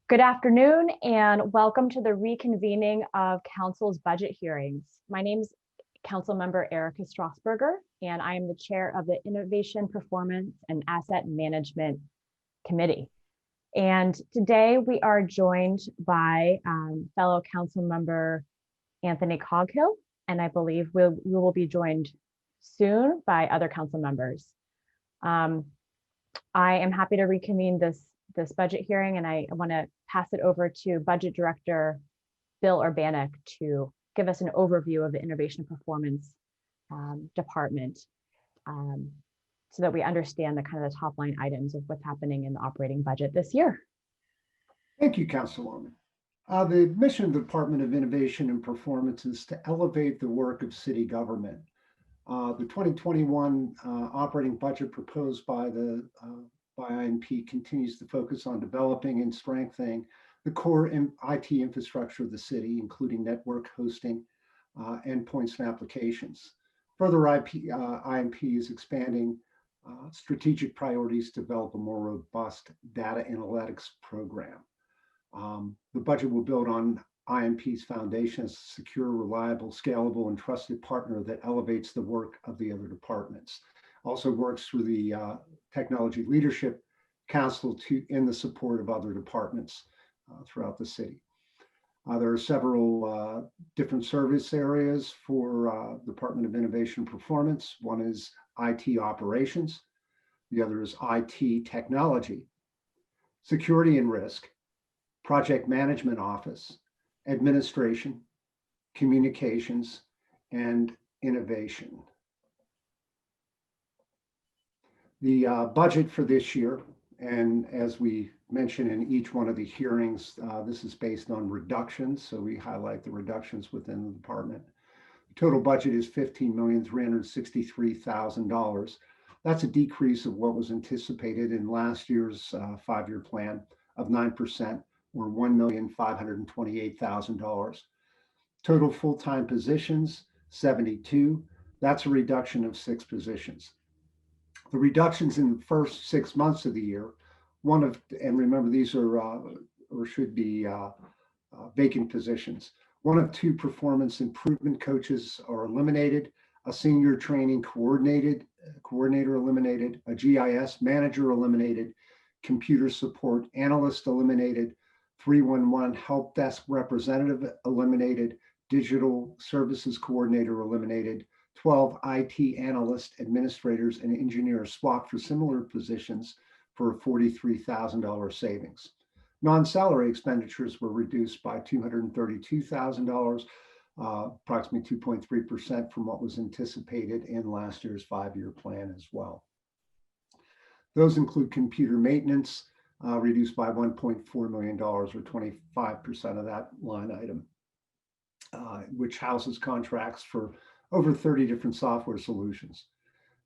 Good afternoon and welcome to the reconvening of Council's budget hearings. My name is Councilmember Erica Strasburger, and I am the chair of the Innovation, Performance, and Asset Management Committee. And today we are joined by fellow Councilmember Anthony Coghill, and I believe we will be joined soon by other council members. I am happy to reconvene this budget hearing, and I want to pass it over to Budget Director Bill Urbanek to give us an overview of the Innovation Performance Department so that we understand the kind of the top line items of what's happening in the operating budget this year. Thank you, Councilwoman. The mission of the Department of Innovation and Performance is to elevate the work of city government. The 2021 operating budget proposed by INP continues to focus on developing and strengthening the core IT infrastructure of the city, including network hosting, endpoints and applications. Further, INP is expanding strategic priorities to develop a more robust data analytics program. The budget will build on INP's foundation as a secure, reliable, scalable, and trusted partner that elevates the work of the other departments. Also works through the Technology Leadership Council in the support of other departments throughout the city. There are several different service areas for Department of Innovation and Performance. One is IT operations. The other is IT technology, security and risk, project management office, administration, communications, and innovation. The budget for this year, and as we mentioned in each one of the hearings, this is based on reductions, so we highlight the reductions within the department. The total budget is $15,363,000. That's a decrease of what was anticipated in last year's five-year plan of 9%, or $1,528,000. Total full-time positions, 72. That's a reduction of 6 positions. The reductions in the first 6 months of the year, and remember these are or should be vacant positions. 1 of 2 performance improvement coaches are eliminated, a senior training coordinator eliminated, a GIS manager eliminated, computer support analyst eliminated, 311 help desk representative eliminated, digital services coordinator eliminated, 12 IT analyst, administrators, and engineers swapped for similar positions for a $43,000 savings. Non-salary expenditures were reduced by $232,000, approximately 2.3% from what was anticipated in last year's five-year plan as well. Those include computer maintenance, reduced by $1.4 million, or 25% of that line item, which houses contracts for over 30 different software solutions.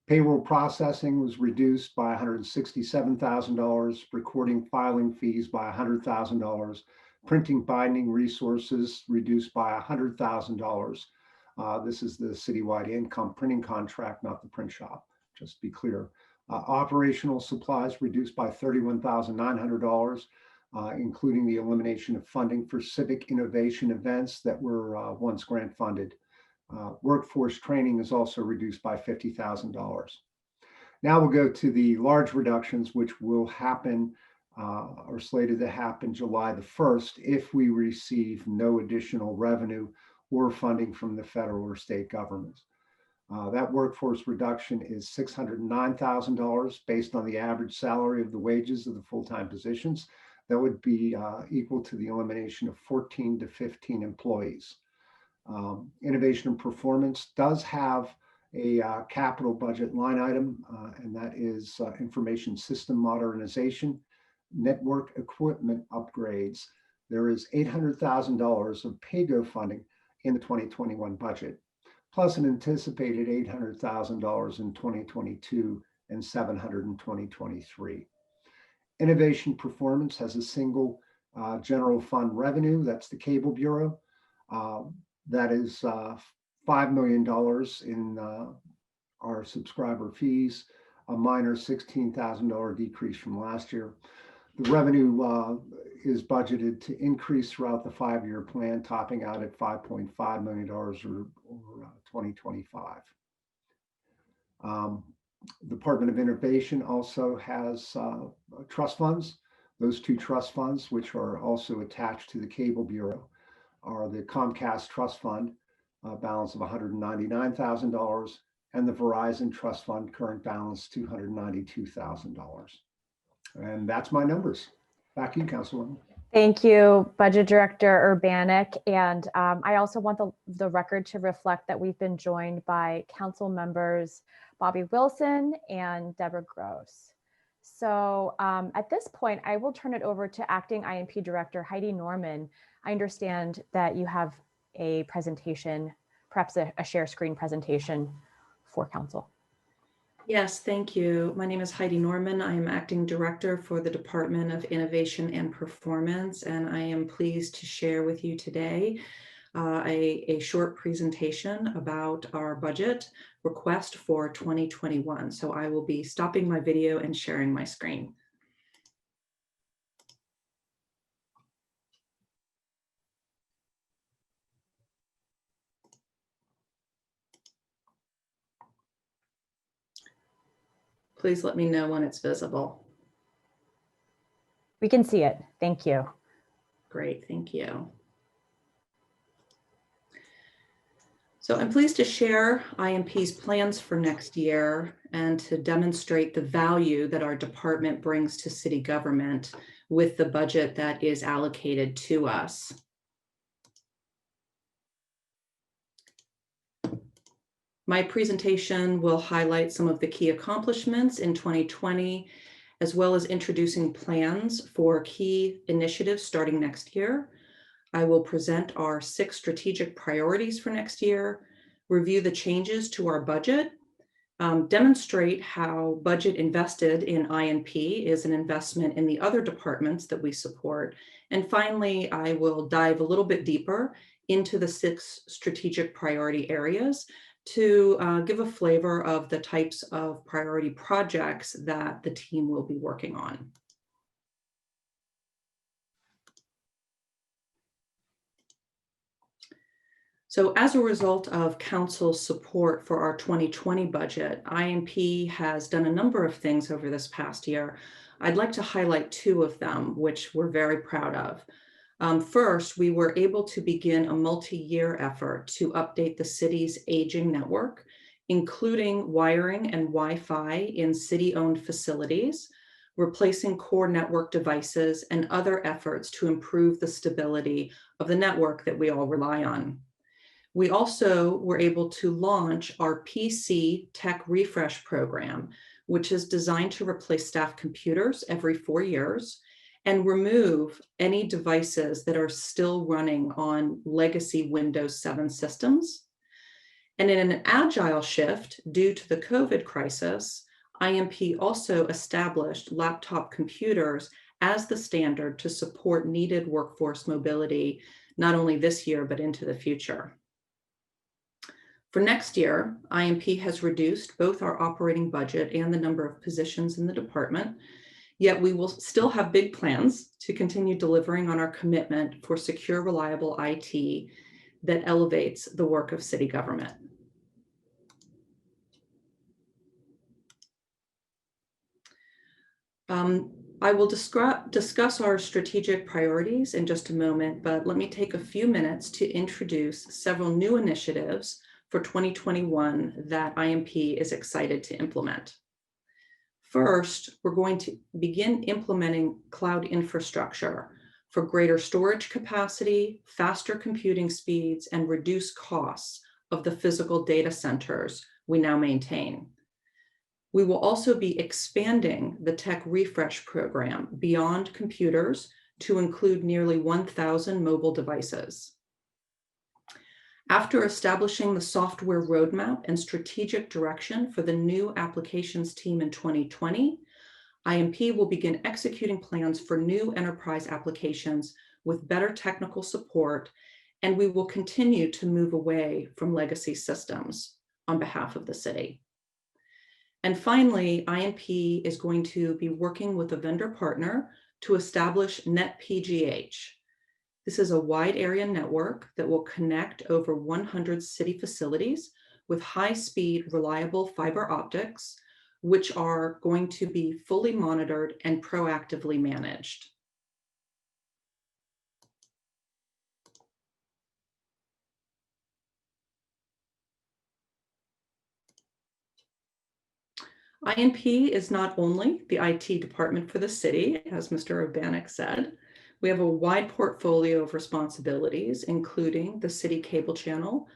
Payroll processing was reduced by $167,000, recording filing fees by $100,000, printing binding resources reduced by $100,000. This is the citywide income printing contract, not the print shop, just to be clear. Operational supplies reduced by $31,900, including the elimination of funding for civic innovation events that were once grant funded. Workforce training is also reduced by $50,000. Now we'll go to the large reductions, which will happen or slated to happen July the 1st if we receive no additional revenue or funding from the federal or state governments. That workforce reduction is $609,000 based on the average salary of the wages of the full-time positions. That would be equal to the elimination of 14 to 15 employees. Innovation and Performance does have a capital budget line item, and that is information system modernization, network equipment upgrades. There is $800,000 of PAYGO funding in the 2021 budget, plus an anticipated $800,000 in 2022 and $700,000 in 2023. Innovation Performance has a single general fund revenue, that's the Cable Bureau. That is $5 million in our subscriber fees, a minor $16,000 decrease from last year. The revenue is budgeted to increase throughout the 5-year plan, topping out at $5.5 million or 2025. Department of Innovation also has trust funds. Those two trust funds, which are also attached to the Cable Bureau, are the Comcast Trust Fund, balance of $199,000, and the Verizon Trust Fund, current balance $292,000. And that's my numbers. Back to you, Councilwoman. Thank you, Budget Director Urbanek. And I also want the record to reflect that we've been joined by Council members Bobby Wilson and Deborah Gross. So at this point, I will turn it over to Acting IMP Director Heidi Norman. I understand that you have a presentation, perhaps a share screen presentation for Council. Yes, thank you. My name is Heidi Norman. I am Acting Director for the Department of Innovation and Performance, and I am pleased to share with you today a short presentation about our budget request for 2021. So I will be stopping my video and sharing my screen. Please let me know when it's visible. We can see it. Thank you. Great, thank you. So I'm pleased to share IMP's plans for next year and to demonstrate the value that our department brings to city government with the budget that is allocated to us. My presentation will highlight some of the key accomplishments in 2020, as well as introducing plans for key initiatives starting next year. I will present our 6 strategic priorities for next year, review the changes to our budget, demonstrate how budget invested in INP is an investment in the other departments that we support. And finally, I will dive a little bit deeper into the 6 strategic priority areas to give a flavor of the types of priority projects that the team will be working on. So as a result of Council's support for our 2020 budget, IMP has done a number of things over this past year. I'd like to highlight 2 of them, which we're very proud of. First, we were able to begin a multi-year effort to update the city's aging network, including wiring and Wi-Fi in city-owned facilities, replacing core network devices, and other efforts to improve the stability of the network that we all rely on. We also were able to launch our PC Tech Refresh program, which is designed to replace staff computers every 4 years and remove any devices that are still running on legacy Windows 7 systems. And in an agile shift due to the COVID crisis, IMP also established laptop computers as the standard to support needed workforce mobility, not only this year, but into the future. For next year, IMP has reduced both our operating budget and the number of positions in the department, yet we will still have big plans to continue delivering on our commitment for secure, reliable IT that elevates the work of city government. I will discuss our strategic priorities in just a moment, but let me take a few minutes to introduce several new initiatives for 2021 that IMP is excited to implement. First, we're going to begin implementing cloud infrastructure for greater storage capacity, faster computing speeds, and reduced costs of the physical data centers we now maintain. We will also be expanding the Tech Refresh program beyond computers to include nearly 1,000 mobile devices. After establishing the software roadmap and strategic direction for the new applications team in 2020, IMP will begin executing plans for new enterprise applications with better technical support, and we will continue to move away from legacy systems on behalf of the city. And finally, IMP is going to be working with a vendor partner to establish NetPGH. This is a wide area network that will connect over 100 city facilities with high-speed, reliable fiber optics, which are going to be fully monitored and proactively managed. INP is not only the IT department for the city, as Mr. Urbanek said. We have a wide portfolio of responsibilities, including the city cable channel,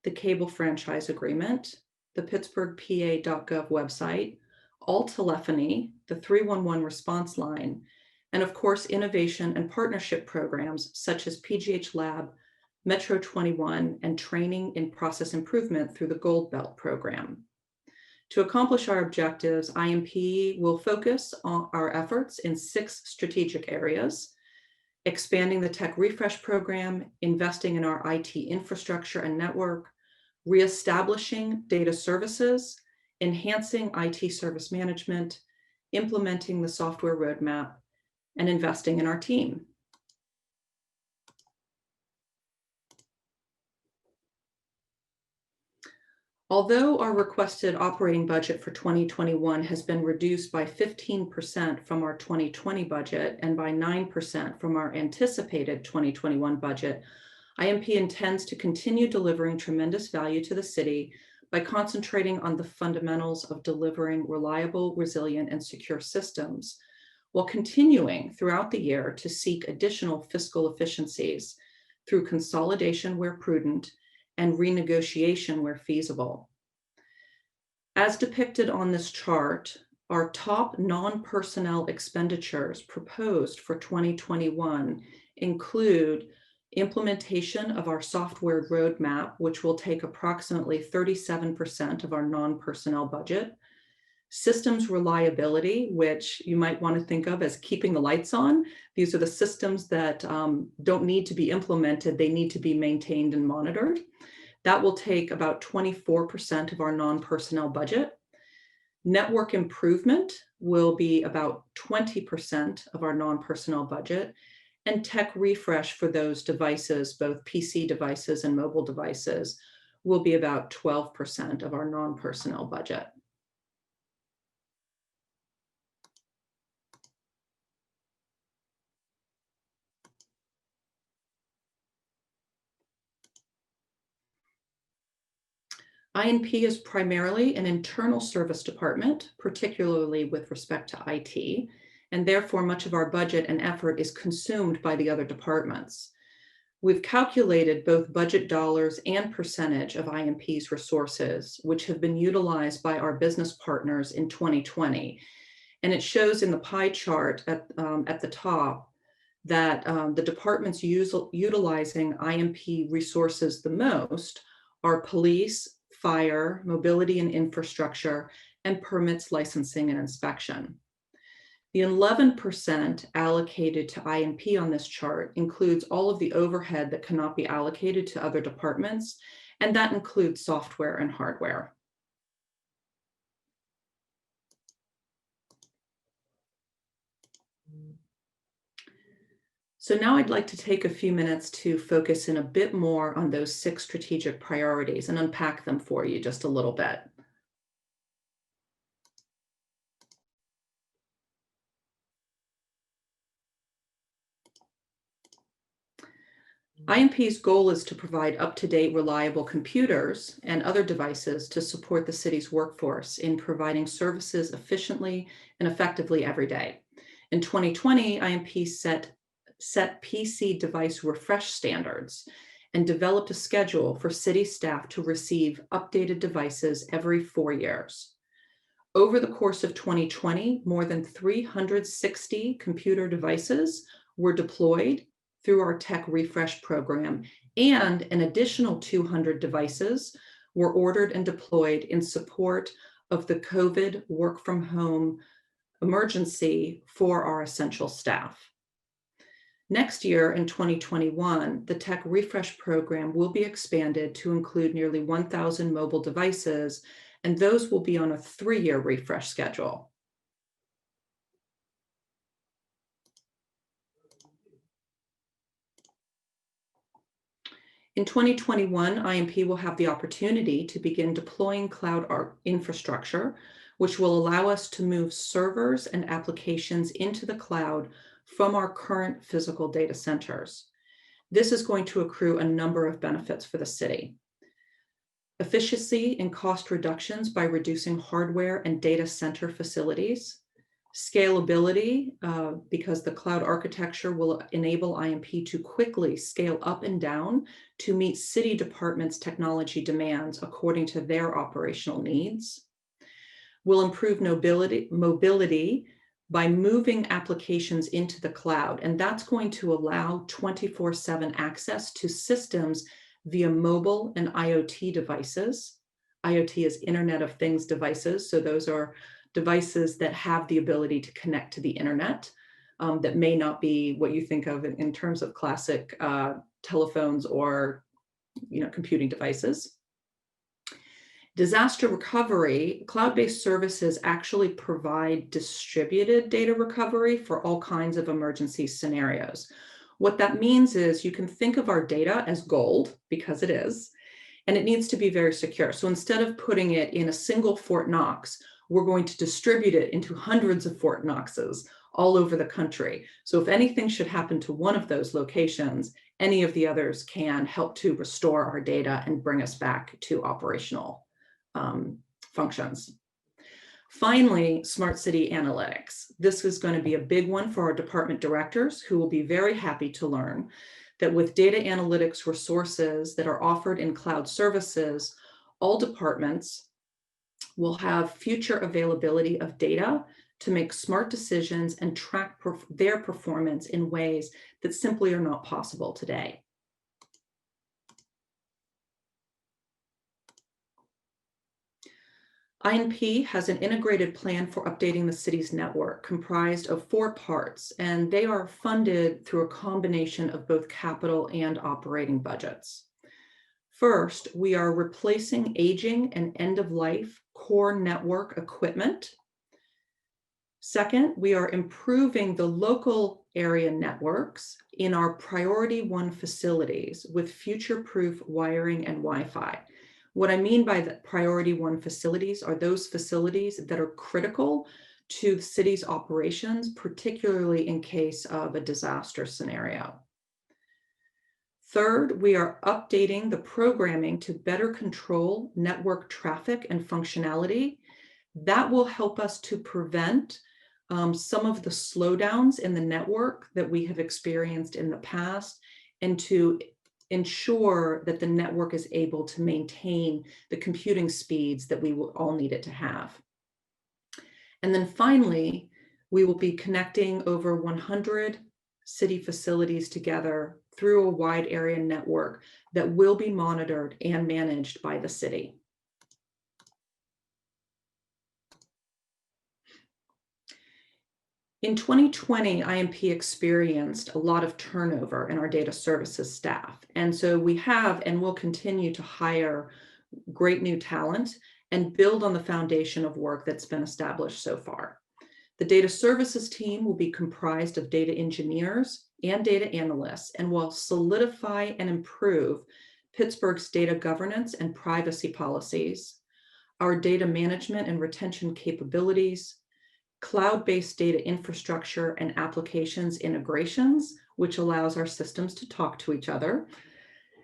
the cable franchise agreement, the Pittsburgh PA.gov website, all telephony, the 311 response line, and of course, innovation and partnership programs such as PGH Lab, Metro 21, and training in process improvement through the Gold Belt program. To accomplish our objectives, INP will focus on our efforts in 6 strategic areas: expanding the tech refresh program, investing in our IT infrastructure and network, reestablishing data services, enhancing IT service management, implementing the software roadmap, and investing in our team. Although our requested operating budget for 2021 has been reduced by 15% from our 2020 budget and by 9% from our anticipated 2021 budget, INP intends to continue delivering tremendous value to the city by concentrating on the fundamentals of delivering reliable, resilient, and secure systems, while continuing throughout the year to seek additional fiscal efficiencies through consolidation where prudent and renegotiation where feasible. As depicted on this chart, our top non-personnel expenditures proposed for 2021 include implementation of our software roadmap, which will take approximately 37% of our non-personnel budget, systems reliability, which you might want to think of as keeping the lights on. These are the systems that don't need to be implemented, they need to be maintained and monitored. That will take about 24% of our non-personnel budget. Network improvement will be about 20% of our non-personnel budget, and tech refresh for those devices, both PC devices and mobile devices, will be about 12% of our non-personnel budget. INP is primarily an internal service department, particularly with respect to IT, and therefore much of our budget and effort is consumed by the other departments. We've calculated both budget dollars and percentage of INP's resources, which have been utilized by our business partners in 2020. And it shows in the pie chart at the top that the departments utilizing INP resources the most are police, fire, mobility and infrastructure, and permits, licensing, and inspection. The 11% allocated to INP on this chart includes all of the overhead that cannot be allocated to other departments, and that includes software and hardware. So now I'd like to take a few minutes to focus in a bit more on those 6 strategic priorities and unpack them for you just a little bit. INP's goal is to provide up-to-date, reliable computers and other devices to support the city's workforce in providing services efficiently and effectively every day. In 2020, INP set PC device refresh standards and developed a schedule for city staff to receive updated devices every 4 years. Over the course of 2020, more than 360 computer devices were deployed through our tech refresh program, and an additional 200 devices were ordered and deployed in support of the COVID work from home emergency for our essential staff. Next year, in 2021, the tech refresh program will be expanded to include nearly 1,000 mobile devices, and those will be on a 3-year refresh schedule. In 2021, IMP will have the opportunity to begin deploying cloud infrastructure, which will allow us to move servers and applications into the cloud from our current physical data centers. This is going to accrue a number of benefits for the city. Efficiency and cost reductions by reducing hardware and data center facilities. Scalability, because the cloud architecture will enable IMP to quickly scale up and down to meet city departments' technology demands according to their operational needs. Will improve mobility by moving applications into the cloud, and that's going to allow 24/7 access to systems via mobile and IoT devices. IoT is Internet of Things devices, so those are devices that have the ability to connect to the internet, that may not be what you think of in terms of classic telephones or computing devices. Disaster recovery, cloud-based services actually provide distributed data recovery for all kinds of emergency scenarios. What that means is you can think of our data as gold, because it is, and it needs to be very secure. So instead of putting it in a single Fort Knox, we're going to distribute it into hundreds of Fort Knoxes all over the country. So if anything should happen to one of those locations, any of the others can help to restore our data and bring us back to operational functions. Finally, smart city analytics. This is going to be a big one for our department directors, who will be very happy to learn that with data analytics resources that are offered in cloud services, all departments will have future availability of data to make smart decisions and track their performance in ways that simply are not possible today. INP has an integrated plan for updating the city's network comprised of 4 parts, and they are funded through a combination of both capital and operating budgets. First, we are replacing aging and end-of-life core network equipment. Second, we are improving the local area networks in our Priority 1 facilities with future-proof wiring and Wi-Fi. What I mean by the Priority 1 facilities are those facilities that are critical to the city's operations, particularly in case of a disaster scenario. Third, we are updating the programming to better control network traffic and functionality. That will help us to prevent some of the slowdowns in the network that we have experienced in the past, and to ensure that the network is able to maintain the computing speeds that we will all need it to have. And then finally, we will be connecting over 100 city facilities together through a wide area network that will be monitored and managed by the city. In 2020, IMP experienced a lot of turnover in our data services staff. And so we have and will continue to hire great new talent and build on the foundation of work that's been established so far. The data services team will be comprised of data engineers and data analysts, and will solidify and improve Pittsburgh's data governance and privacy policies, our data management and retention capabilities, cloud-based data infrastructure and applications integrations, which allows our systems to talk to each other.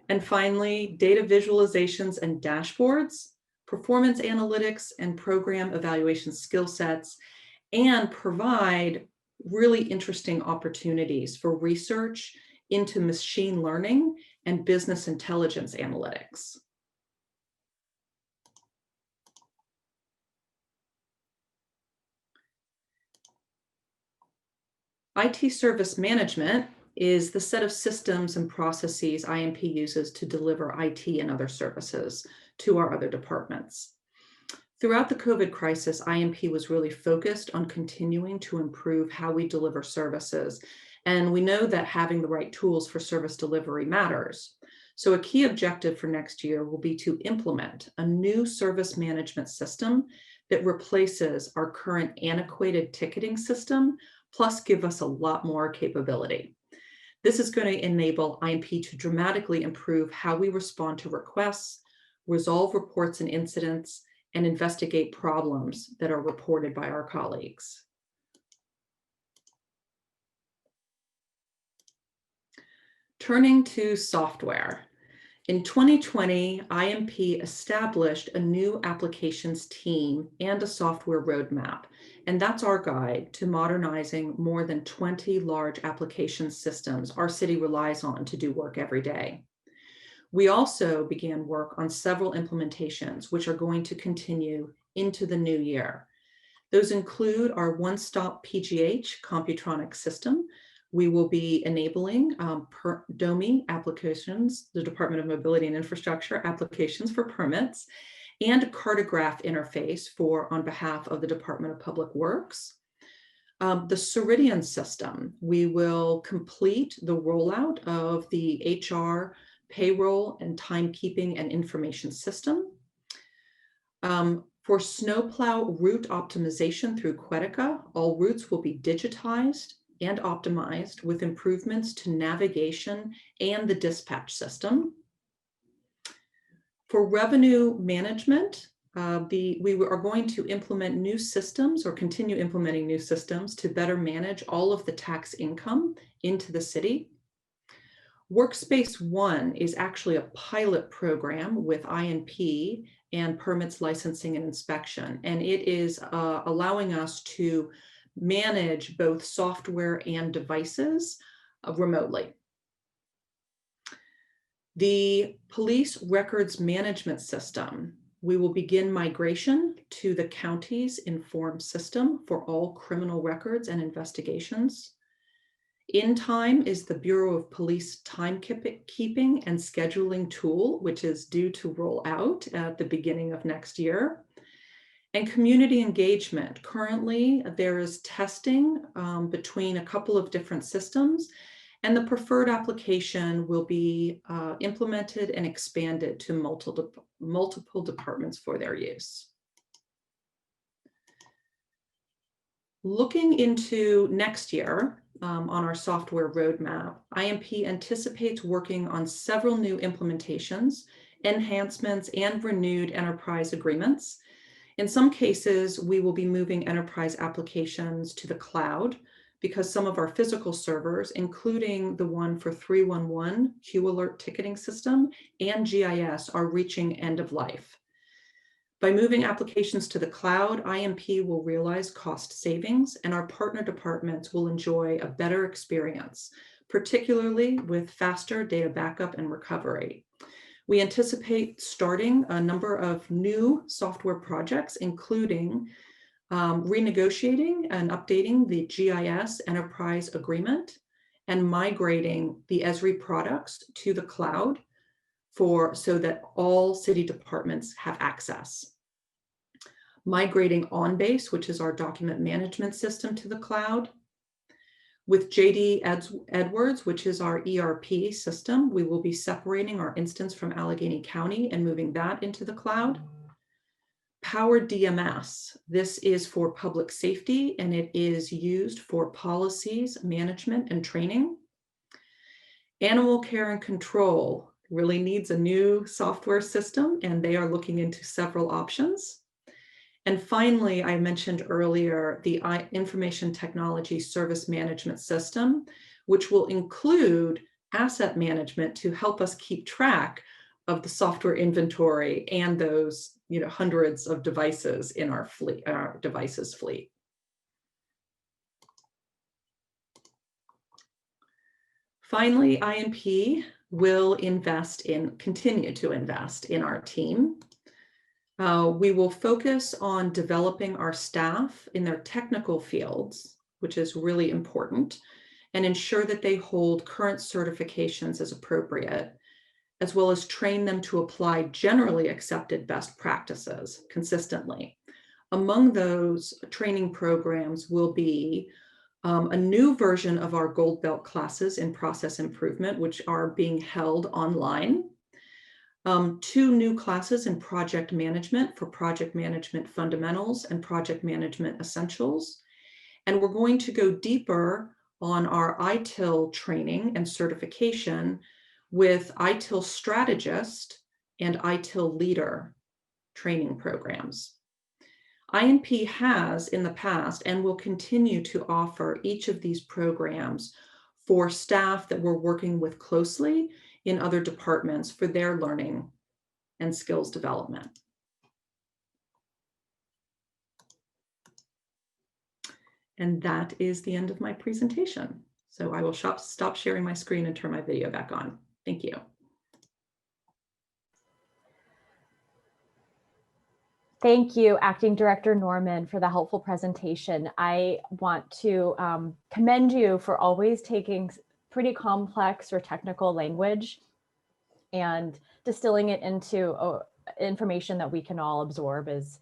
And finally, data visualizations and dashboards, performance analytics and program evaluation skill sets, and provide really interesting opportunities for research into machine learning and business intelligence analytics. IT service management is the set of systems and processes IMP uses to deliver IT and other services to our other departments. Throughout the COVID crisis, IMP was really focused on continuing to improve how we deliver services. And we know that having the right tools for service delivery matters. So a key objective for next year will be to implement a new service management system that replaces our current antiquated ticketing system, plus give us a lot more capability. This is going to enable IMP to dramatically improve how we respond to requests, resolve reports and incidents, and investigate problems that are reported by our colleagues. Turning to software. In 2020, IMP established a new applications team and a software roadmap, and that's our guide to modernizing more than 20 large application systems our city relies on to do work every day. We also began work on several implementations, which are going to continue into the new year. Those include our one-stop PGH Computronic system. We will be enabling DOMI applications, the Department of Mobility and Infrastructure applications for permits, and a cartograph interface on behalf of the Department of Public Works. The Ceridian system, we will complete the rollout of the HR, payroll, and timekeeping and information system. For snowplow route optimization through Quetica, all routes will be digitized and optimized with improvements to navigation and the dispatch system. For revenue management, we are going to implement new systems or continue implementing new systems to better manage all of the tax income into the city. Workspace One is actually a pilot program with INP and permits, licensing, and inspection, and it is allowing us to manage both software and devices remotely. The police records management system, we will begin migration to the county's Inform system for all criminal records and investigations. In Time is the Bureau of Police timekeeping and scheduling tool, which is due to roll out at the beginning of next year. And community engagement. Currently, there is testing between a couple of different systems, and the preferred application will be implemented and expanded to multiple departments for their use. Looking into next year on our software roadmap, IMP anticipates working on several new implementations, enhancements, and renewed enterprise agreements. In some cases, we will be moving enterprise applications to the cloud because some of our physical servers, including the one for 311 Q Alert ticketing system and GIS, are reaching end of life. By moving applications to the cloud, IMP will realize cost savings, and our partner departments will enjoy a better experience, particularly with faster data backup and recovery. We anticipate starting a number of new software projects, including renegotiating and updating the GIS enterprise agreement and migrating the Esri products to the cloud so that all city departments have access. Migrating OnBase, which is our document management system, to the cloud. With JD Edwards, which is our ERP system, we will be separating our instance from Allegheny County and moving that into the cloud. Power DMS, this is for public safety, and it is used for policies, management, and training. Animal care and control really needs a new software system, and they are looking into several options. And finally, I mentioned earlier the information technology service management system, which will include asset management to help us keep track of the software inventory and those hundreds of devices in our fleet, our devices fleet. Finally, IMP will continue to invest in our team. We will focus on developing our staff in their technical fields, which is really important, and ensure that they hold current certifications as appropriate, as well as train them to apply generally accepted best practices consistently. Among those training programs will be a new version of our Gold Belt classes in process improvement, which are being held online. 2 new classes in project management for project management fundamentals and project management essentials. And we're going to go deeper on our ITIL training and certification with ITIL strategist and ITIL leader training programs. INP has in the past and will continue to offer each of these programs for staff that we're working with closely in other departments for their learning and skills development. And that is the end of my presentation. So I will stop sharing my screen and turn my video back on. Thank you. Thank you, Acting Director Norman, for the helpful presentation. I want to commend you for always taking pretty complex or technical language and distilling it into information that we can all absorb as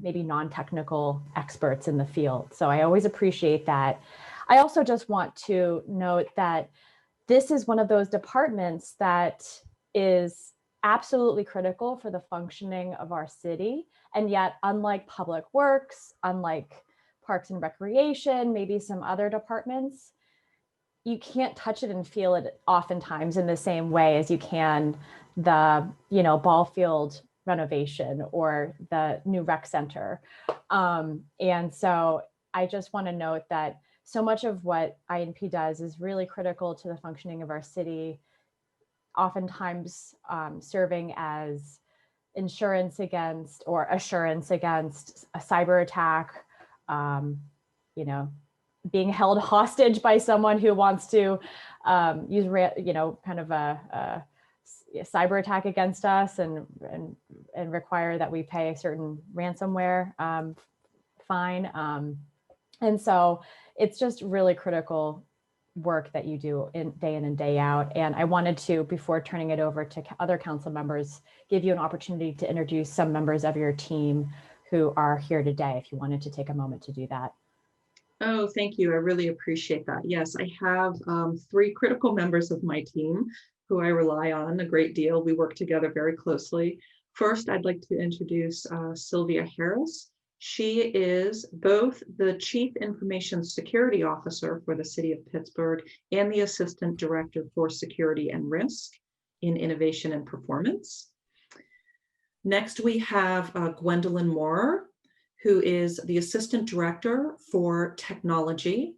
maybe non-technical experts in the field. So I always appreciate that. I also just want to note that this is one of those departments that is absolutely critical for the functioning of our city. And yet, unlike Public Works, unlike Parks and Recreation, maybe some other departments, you can't touch it and feel it oftentimes in the same way as you can the, ball field renovation or the new rec center. And so I just want to note that so much of what INP does is really critical to the functioning of our city, oftentimes serving as insurance against or assurance against a cyber attack, being held hostage by someone who wants to use, kind of a cyber attack against us and require that we pay a certain ransomware fine. And so it's just really critical work that you do day in and day out. And I wanted to, before turning it over to other council members, give you an opportunity to introduce some members of your team who are here today, if you wanted to take a moment to do that. Oh, thank you. I really appreciate that. Yes, I have 3 critical members of my team who I rely on a great deal. We work together very closely. First, I'd like to introduce Sylvia Harris. She is both the Chief Information Security Officer for the City of Pittsburgh and the Assistant Director for Security and Risk in Innovation and Performance. Next, we have Gwendolyn Moorer, who is the Assistant Director for Technology.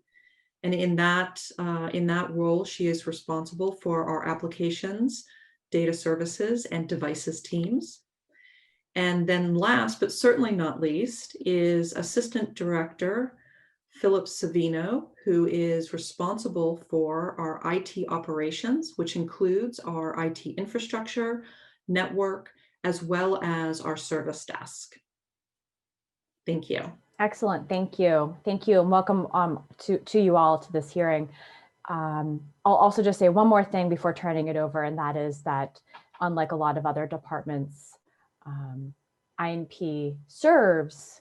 And in that role, she is responsible for our applications, data services, and devices teams. And then last, but certainly not least, is Assistant Director Philip Savino, who is responsible for our IT operations, which includes our IT infrastructure, network, as well as our service desk. Thank you. Excellent. Thank you. Thank you. And welcome to you all to this hearing. I'll also just say one more thing before turning it over, and that is that unlike a lot of other departments, INP serves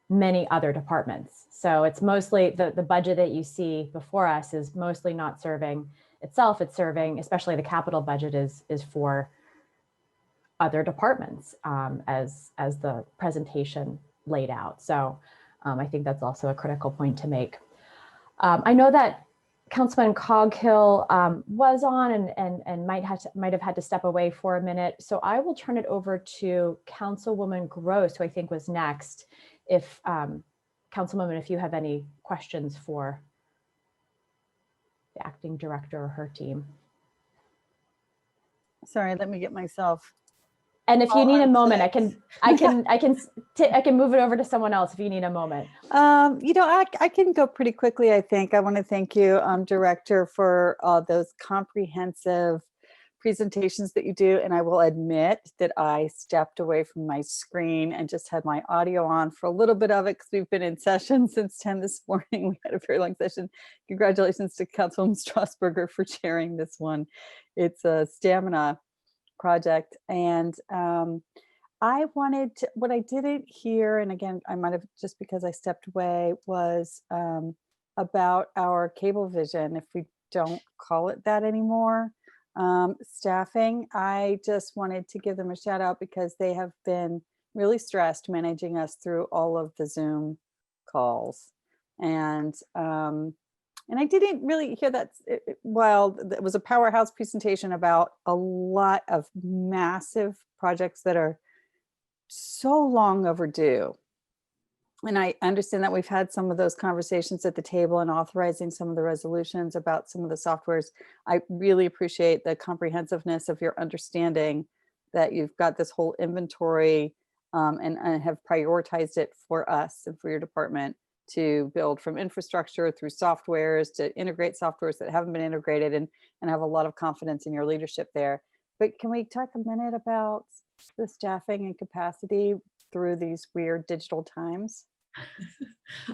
many other departments. So it's mostly the budget that you see before us is mostly not serving itself. It's serving, especially the capital budget is for other departments as the presentation laid out. So I think that's also a critical point to make. I know that Councilman Coghill was on and might have had to step away for a minute. So I will turn it over to Councilwoman Gross, who I think was next. If Councilwoman, if you have any questions for the acting director or her team. Sorry, let me get myself. And if you need a moment, I can move it over to someone else if you need a moment. I can go pretty quickly, I think. I want to thank you, Director, for those comprehensive presentations that you do. And I will admit that I stepped away from my screen and just had my audio on for a little bit of it because we've been in session since 10 this morning. We had a very long session. Congratulations to Councilwoman Strasburger for chairing this one. It's a stamina project. And I wanted to, what I didn't hear, and again, I might have just because I stepped away, was about our cable vision, if we don't call it that anymore, staffing. I just wanted to give them a shout out because they have been really stressed managing us through all of the Zoom calls. And And I didn't really hear that. Well, it was a powerhouse presentation about a lot of massive projects that are so long overdue. And I understand that we've had some of those conversations at the table and authorizing some of the resolutions about some of the softwares. I really appreciate the comprehensiveness of your understanding that you've got this whole inventory and have prioritized it for us and for your department to build from infrastructure through softwares to integrate softwares that haven't been integrated, and have a lot of confidence in your leadership there. But can we talk a minute about the staffing and capacity through these weird digital times?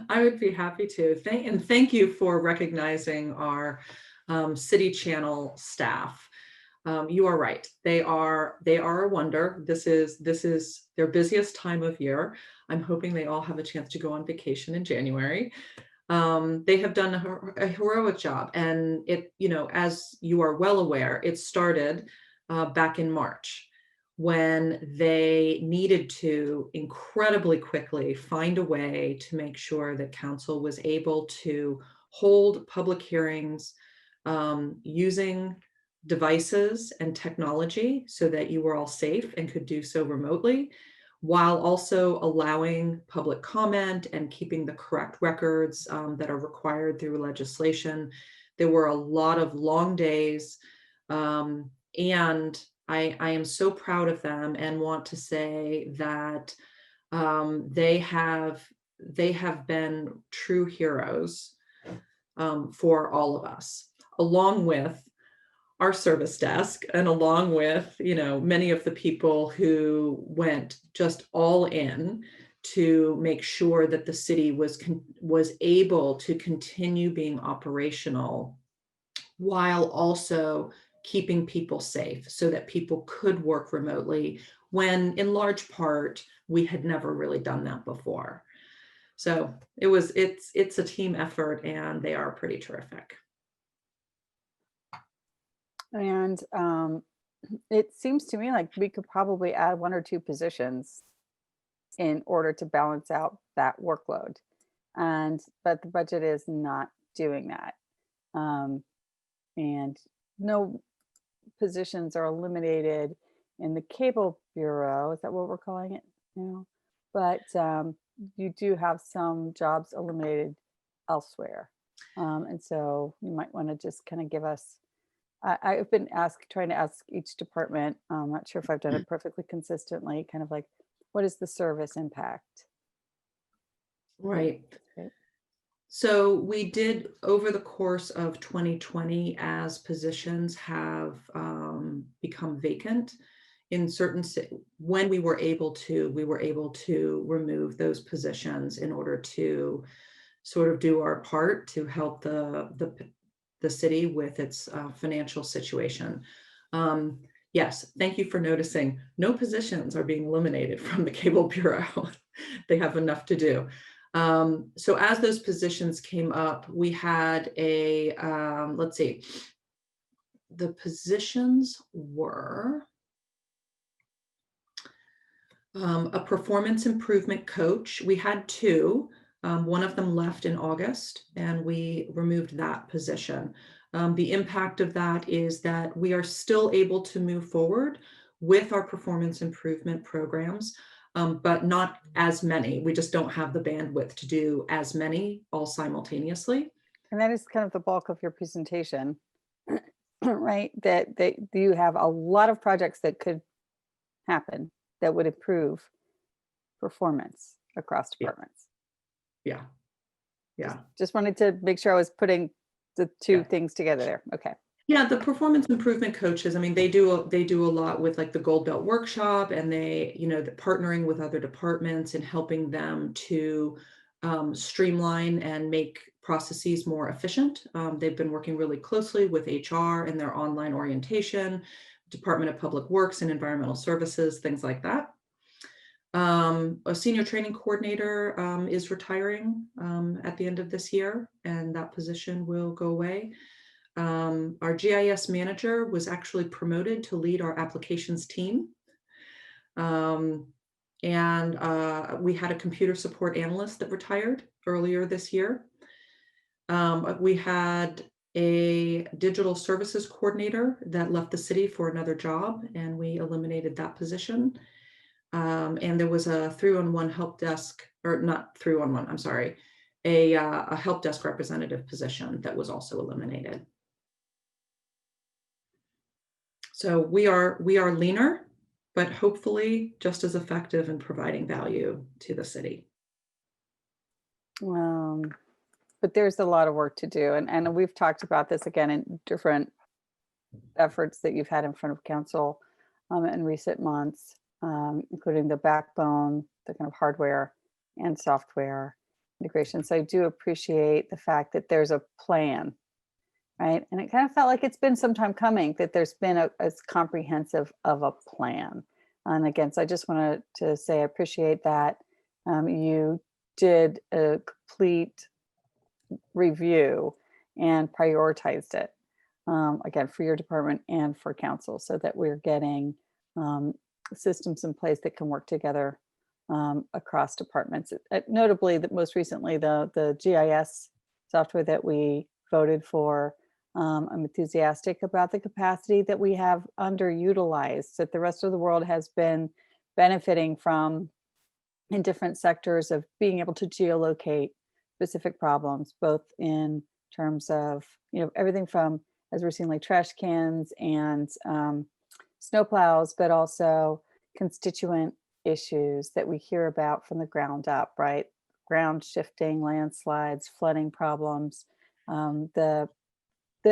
I would be happy to. Thank you for recognizing our City Channel staff. You are right. They are a wonder. This is their busiest time of year. I'm hoping they all have a chance to go on vacation in January. They have done a heroic job, and as you are well aware, it started back in March, when they needed to incredibly quickly find a way to make sure that council was able to hold public hearings using devices and technology so that you were all safe and could do so remotely, while also allowing public comment and keeping the correct records that are required through legislation. There were a lot of long days, and I am so proud of them and want to say that they have been true heroes for all of us, along with our service desk and along with many of the people who went just all in to make sure that the city was able to continue being operational while also keeping people safe so that people could work remotely, when in large part we had never really done that before. So it's a team effort, and they are pretty terrific. And it seems to me like we could probably add 1 or 2 positions in order to balance out that workload. But the budget is not doing that. And no positions are eliminated in the cable bureau. Is that what we're calling it now? But you do have some jobs eliminated elsewhere. And so you might want to just kind of give us, I've been trying to ask each department, I'm not sure if I've done it perfectly consistently, kind of like, what is the service impact? Right. Right. So we did, over the course of 2020, as positions have become vacant in certain, when we were able to remove those positions in order to sort of do our part to help the city with its financial situation. Yes, thank you for noticing. No positions are being eliminated from the Cable Bureau. They have enough to do. So as those positions came up, we had let's see, the positions were a performance improvement coach. We had 2. One of them left in August, and we removed that position. The impact of that is that we are still able to move forward with our performance improvement programs, but not as many. We just don't have the bandwidth to do as many all simultaneously. And that is kind of the bulk of your presentation, right? That you have a lot of projects that could happen that would improve performance across departments. Yeah. Just wanted to make sure I was putting the 2 things together there. Okay. Yeah, the performance improvement coaches, I mean, they do a lot with like the Gold Belt Workshop, and they, partnering with other departments and helping them to streamline and make processes more efficient. They've been working really closely with HR and their online orientation, Department of Public Works and Environmental Services, things like that. A senior training coordinator is retiring at the end of this year, and that position will go away. Our GIS manager was actually promoted to lead our applications team. And we had a computer support analyst that retired earlier this year. We had a digital services coordinator that left the city for another job, and we eliminated that position. And there was a 311 help desk, or not 311, I'm sorry, a help desk representative position that was also eliminated. So we are leaner, but hopefully just as effective in providing value to the city. But there's a lot of work to do. And we've talked about this again in different efforts that you've had in front of council in recent months, including the backbone, the kind of hardware and software integration. So I do appreciate the fact that there's a plan, right? And it kind of felt like it's been some time coming that there's been a comprehensive of a plan. And again, so I just wanted to say I appreciate that you did a complete review and prioritized it, again, for your department and for council, so that we're getting systems in place that can work together across departments. Notably, that most recently, the GIS software that we voted for, I'm enthusiastic about the capacity that we have underutilized, that the rest of the world has been benefiting from in different sectors of being able to geolocate specific problems, both in terms of, everything from, as we're seeing, like trash cans and snowplows, but also constituent issues that we hear about from the ground up, right? Ground shifting, landslides, flooding problems, that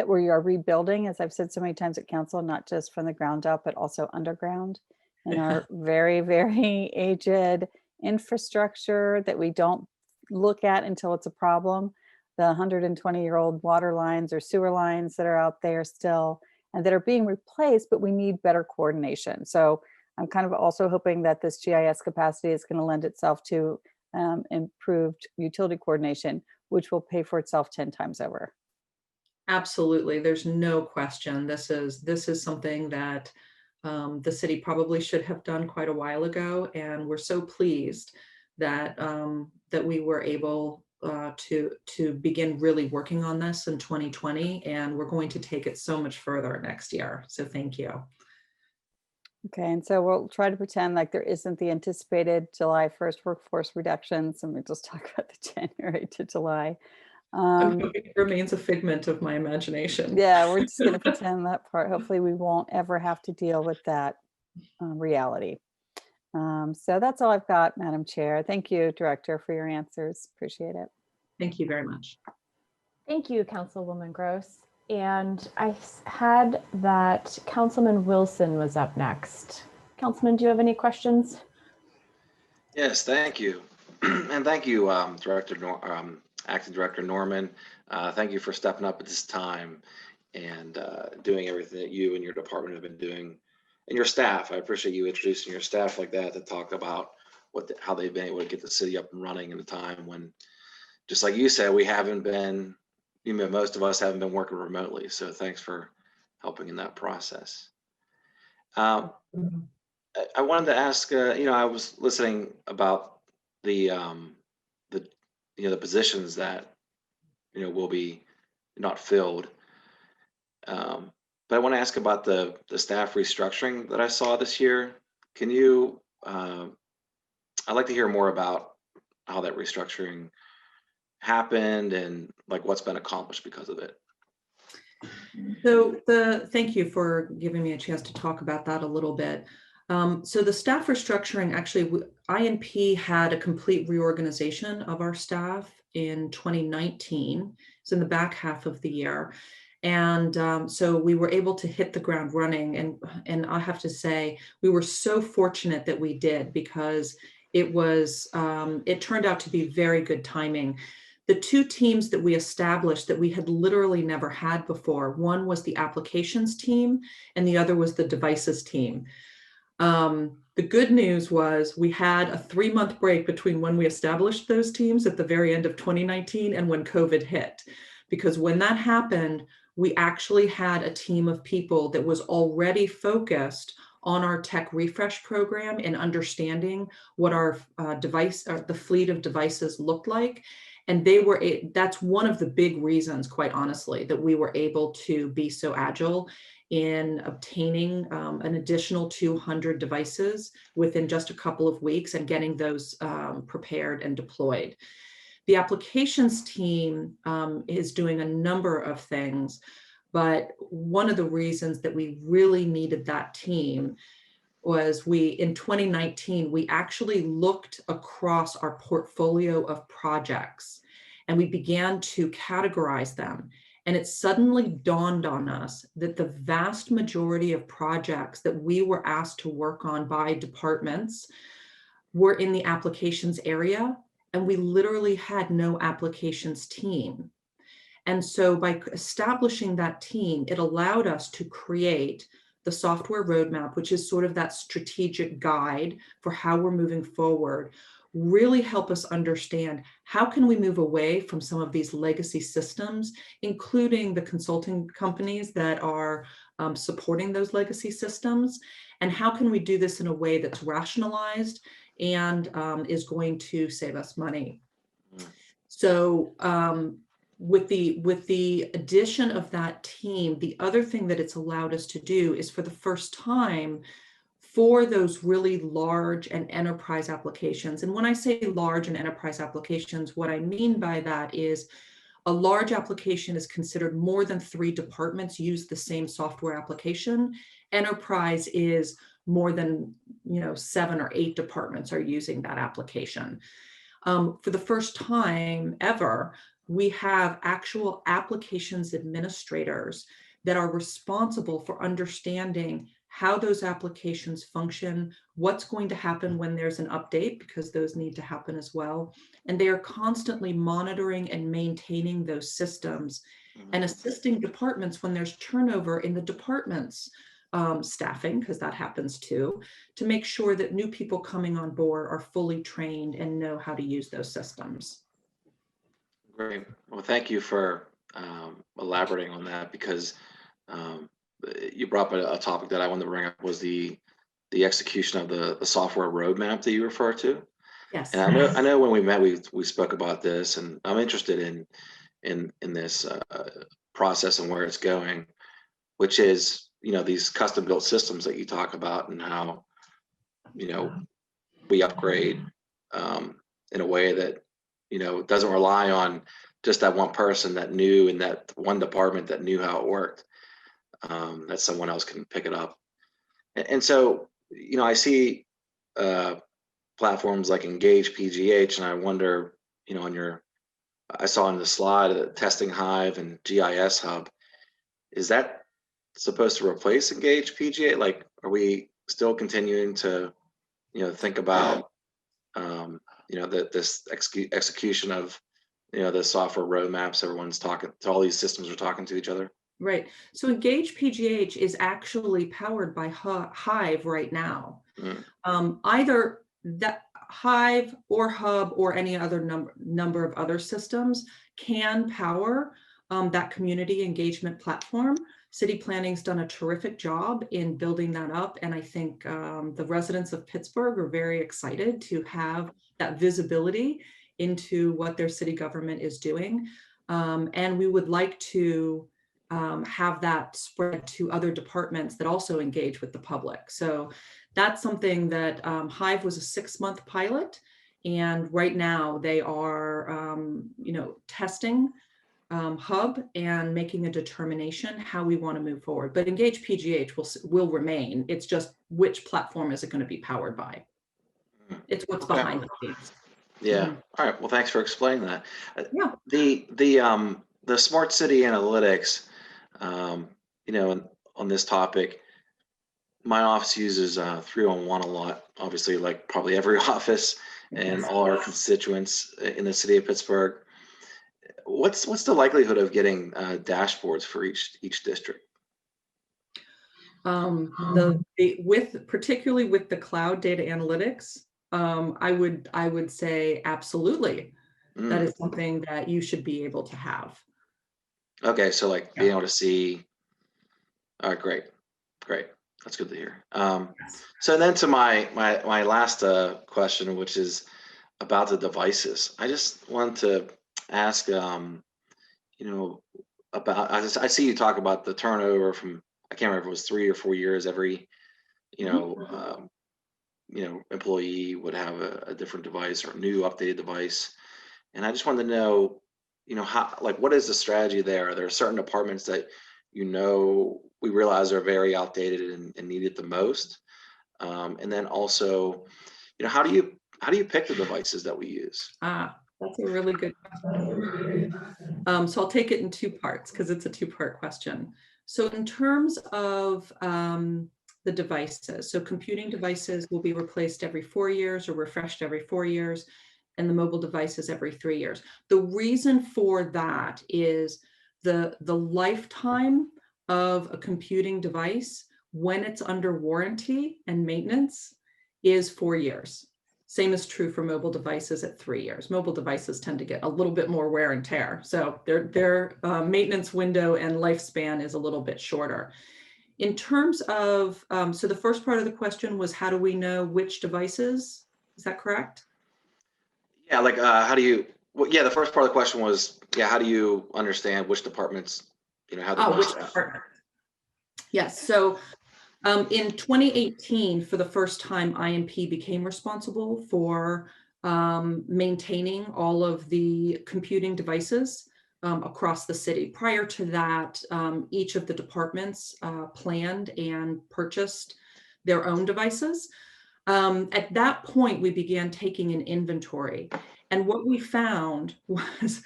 we are rebuilding, as I've said so many times at council, not just from the ground up, but also underground, and our very, very aged infrastructure that we don't look at until it's a problem. The 120-year-old water lines or sewer lines that are out there still, and that are being replaced, but we need better coordination. So I'm kind of also hoping that this GIS capacity is going to lend itself to improved utility coordination, which will pay for itself 10 times over. Absolutely. There's no question. This is something that the city probably should have done quite a while ago. And we're so pleased that that we were able to begin really working on this in 2020. And we're going to take it so much further next year. So thank you. Okay, and so we'll try to pretend like there isn't the anticipated July 1st workforce reductions, and we just talk about the January to July. It remains a figment of my imagination. Yeah, we're just going to pretend that part. Hopefully we won't ever have to deal with that reality. So that's all I've got, Madam Chair. Thank you, Director, for your answers. Appreciate it. Thank you very much. Thank you, Councilwoman Gross. And I had that Councilman Wilson was up next. Councilman, do you have any questions? Yes, thank you. And thank you, Acting Director Norman. Thank you for stepping up at this time and doing everything that you and your department have been doing, and your staff. I appreciate you introducing your staff like that to talk about how they've been able to get the city up and running in a time when, just like you said, we haven't been, most of us haven't been working remotely. So thanks for helping in that process. I wanted to ask, I was listening about the positions that, will be not filled. But I want to ask about the staff restructuring that I saw this year. Can you, I'd like to hear more about how that restructuring happened and like what's been accomplished because of it. So thank you for giving me a chance to talk about that a little bit. So the staff restructuring, actually, INP had a complete reorganization of our staff in 2019. It's in the back half of the year. And so we were able to hit the ground running. And I have to say, we were so fortunate that we did, because it turned out to be very good timing. The two teams that we established that we had literally never had before, one was the applications team and the other was the devices team. The good news was we had a 3-month break between when we established those teams at the very end of 2019 and when COVID hit. Because when that happened, we actually had a team of people that was already focused on our tech refresh program and understanding what our the fleet of devices looked like. And that's one of the big reasons, quite honestly, that we were able to be so agile in obtaining an additional 200 devices within just a couple of weeks and getting those prepared and deployed. The applications team is doing a number of things, but one of the reasons that we really needed that team was in 2019, we actually looked across our portfolio of projects and we began to categorize them. And it suddenly dawned on us that the vast majority of projects that we were asked to work on by departments were in the applications area, and we literally had no applications team. And so by establishing that team, it allowed us to create the software roadmap, which is sort of that strategic guide for how we're moving forward, really help us understand how can we move away from some of these legacy systems, including the consulting companies that are supporting those legacy systems, and how can we do this in a way that's rationalized and is going to save us money. So with the addition of that team, the other thing that it's allowed us to do is, for the first time, for those really large and enterprise applications. And when I say large and enterprise applications, what I mean by that is a large application is considered more than 3 departments use the same software application. Enterprise is more than 7 or 8 departments are using that application. For the first time ever, we have actual applications administrators that are responsible for understanding how those applications function, what's going to happen when there's an update, because those need to happen as well. And they are constantly monitoring and maintaining those systems and assisting departments when there's turnover in the department's staffing, because that happens too, to make sure that new people coming on board are fully trained and know how to use those systems. Great. Well, thank you for elaborating on that, because you brought up a topic that I wanted to bring up, was the execution of the software roadmap that you refer to. Yes. And I know when we met, we spoke about this, and I'm interested in this process and where it's going, which is, these custom built systems that you talk about, and how, we upgrade in a way that, doesn't rely on just that one person that knew in that one department that knew how it worked, that someone else can pick it up. And so, I see platforms like Engage PGH, and I wonder, I saw on the slide Testing Hive and GIS Hub, is that supposed to replace Engage PGH? Like, are we still continuing to, think about, this execution of, the software roadmaps? Everyone's talking to, all these systems are talking to each other. Right. So Engage PGH is actually powered by Hive right now. Either that Hive or Hub or any other number of other systems can power that community engagement platform. City Planning's done a terrific job in building that up. And I think the residents of Pittsburgh are very excited to have that visibility into what their city government is doing. And we would like to have that spread to other departments that also engage with the public. So that's something that Hive was a 6-month pilot. And right now they are, testing Hub and making a determination how we want to move forward. But Engage PGH will remain. It's just which platform is it going to be powered by? It's what's behind the scenes. Yeah. All right. Well, thanks for explaining that. Yeah. The smart city analytics, on this topic, my office uses 311 a lot, obviously, like probably every office and all our constituents in the city of Pittsburgh. What's the likelihood of getting dashboards for each district? Particularly with the cloud data analytics, I would say absolutely. That is something that you should be able to have. Okay, so like being able to see. All right, great. That's good to hear. So then to my last question, which is about the devices. I just want to ask, about, I see you talk about the turnover from, I can't remember if it was 3 or 4 years, every, employee would have a different device or a new updated device. And I just wanted to know, how, like, what is the strategy there? Are there certain departments that, we realize are very outdated and need it the most? And then also, how do you pick the devices that we use? That's a really good question. So I'll take it in two parts because it's a two-part question. So in terms of the devices, so computing devices will be replaced every 4 years or refreshed every 4 years, and the mobile devices every 3 years. The reason for that is the lifetime of a computing device when it's under warranty and maintenance is 4 years. Same is true for mobile devices at 3 years. Mobile devices tend to get a little bit more wear and tear. So their maintenance window and lifespan is a little bit shorter. In terms of, so the first part of the question was, how do we know which devices? Is that correct? Yeah, like, how do you, well, yeah, the first part of the question was, yeah, how do you understand which departments, have the most Which stuff? department? Yes, so in 2018, for the first time, IMP became responsible for maintaining all of the computing devices across the city. Prior to that, each of the departments planned and purchased their own devices. At that point, we began taking an inventory. And what we found was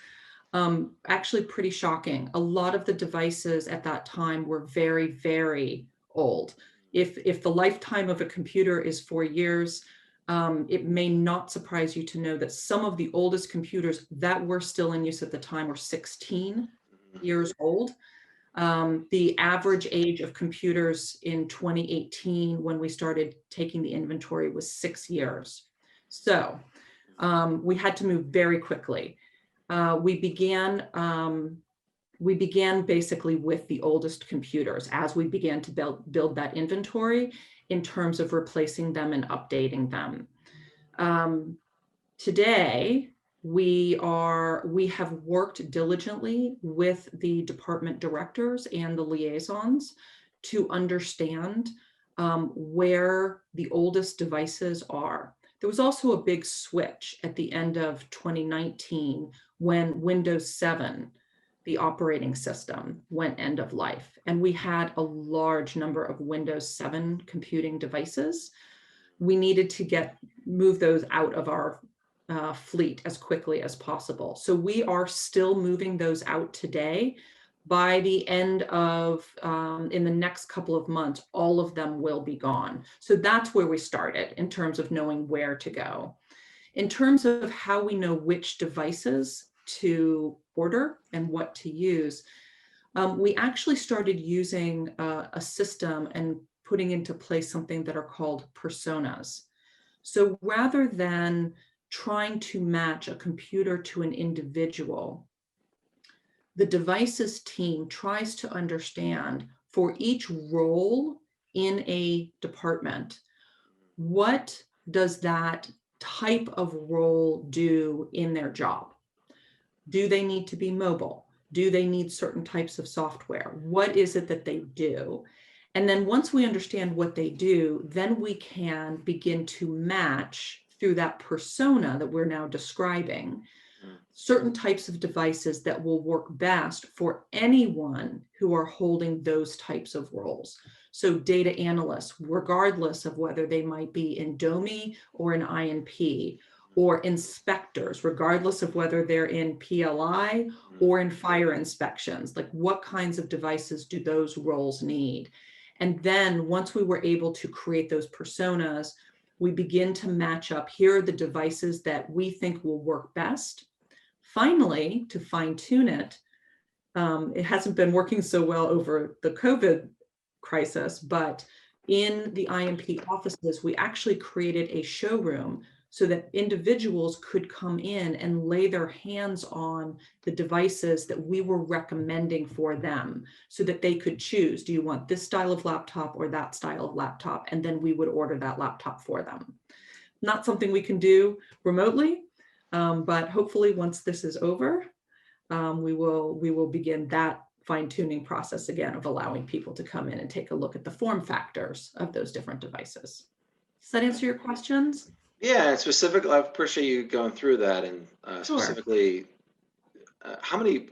actually pretty shocking. A lot of the devices at that time were very, very old. If the lifetime of a computer is 4 years, it may not surprise you to know that some of the oldest computers that were still in use at the time were 16 years old. The average age of computers in 2018, when we started taking the inventory, was 6 years. So we had to move very quickly. We began basically with the oldest computers as we began to build that inventory in terms of replacing them and updating them. Today, we have worked diligently with the department directors and the liaisons to understand where the oldest devices are. There was also a big switch at the end of 2019 when Windows 7, the operating system, went end of life. And we had a large number of Windows 7 computing devices. We needed to move those out of our fleet as quickly as possible. So we are still moving those out today. By the end of, in the next couple of months, all of them will be gone. So that's where we started in terms of knowing where to go. In terms of how we know which devices to order and what to use, we actually started using a system and putting into place something that are called personas. So rather than trying to match a computer to an individual, the devices team tries to understand for each role in a department, what does that type of role do in their job? Do they need to be mobile? Do they need certain types of software? What is it that they do? And then once we understand what they do, then we can begin to match through that persona that we're now describing certain types of devices that will work best for anyone who are holding those types of roles. So data analysts, regardless of whether they might be in DOMI or in INP, or inspectors, regardless of whether they're in PLI or in fire inspections, like what kinds of devices do those roles need? And then once we were able to create those personas, we begin to match up, here are the devices that we think will work best. Finally, to fine tune it, it hasn't been working so well over the COVID crisis, but in the IMP offices, we actually created a showroom so that individuals could come in and lay their hands on the devices that we were recommending for them so that they could choose, do you want this style of laptop or that style of laptop? And then we would order that laptop for them. Not something we can do remotely, but hopefully once this is over, we will begin that fine-tuning process again of allowing people to come in and take a look at the form factors of those different devices. Does that answer your questions? Yeah, and specifically, I appreciate you going through that, and Sure. specifically, how many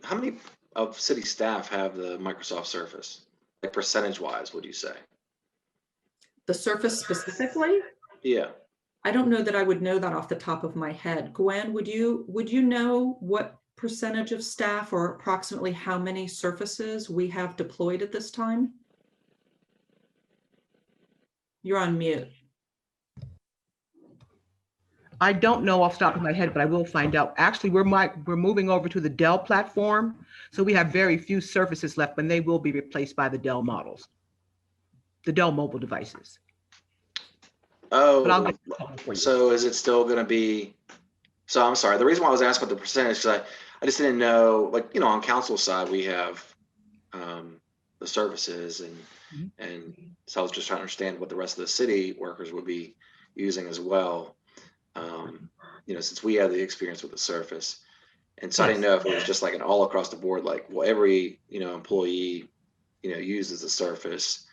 of city staff have the Microsoft Surface? Like percentage-wise, would you say? The Surface specifically? Yeah. I don't know that I would know that off the top of my head. Gwen, would you know what percentage of staff or approximately how many Surfaces we have deployed at this time? You're on mute. I don't know off the top of my head, but I will find out. Actually, we're moving over to the Dell platform, so we have very few Surfaces left, and they will be replaced by the Dell models, the Dell mobile devices. But I'll Oh, get a couple for you. so is it still going to be? So I'm sorry. The reason why I was asking about the percentage is I just didn't know. Like, you know, on council side we have the services, and so I was just trying to understand what the rest of the city workers would be using as well. You know, since we have the experience with the Surface, and so I didn't know if it was just like an all across the board, like, well, every, you know, employee, you know, uses the Surface.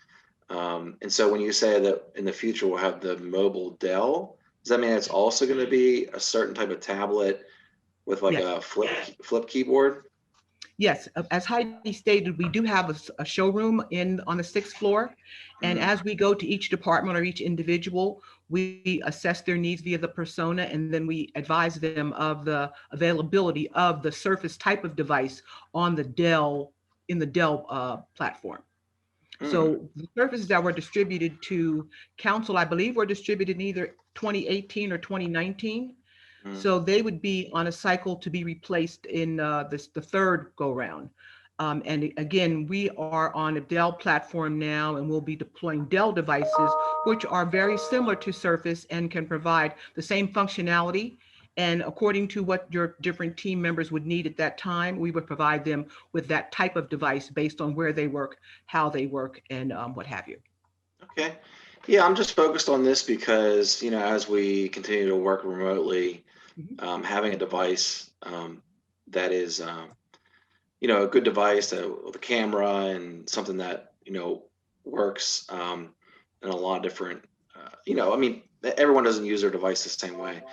And so when you say that in the future we'll have the mobile Dell, does that mean it's also going to be a certain type of tablet with like a flip keyboard? Yes, as Heidi stated, we do have a showroom on the 6th floor. And as we go to each department or each individual, we assess their needs via the persona, and then we advise them of the availability of the Surface type of device on the Dell, in the Dell platform. So the Surfaces that were distributed to council, I believe, were distributed in either 2018 or 2019. So they would be on a cycle to be replaced in the third go round. And again, we are on a Dell platform now, and we'll be deploying Dell devices, which are very similar to Surface and can provide the same functionality. And according to what your different team members would need at that time, we would provide them with that type of device based on where they work, how they work, and what have you. Okay. Yeah, I'm just focused on this because, you know, as we continue to work remotely, having a device that is, you know, a good device with a camera and something that, you know, works in a lot of different, you know, I mean, everyone doesn't use their device the same way.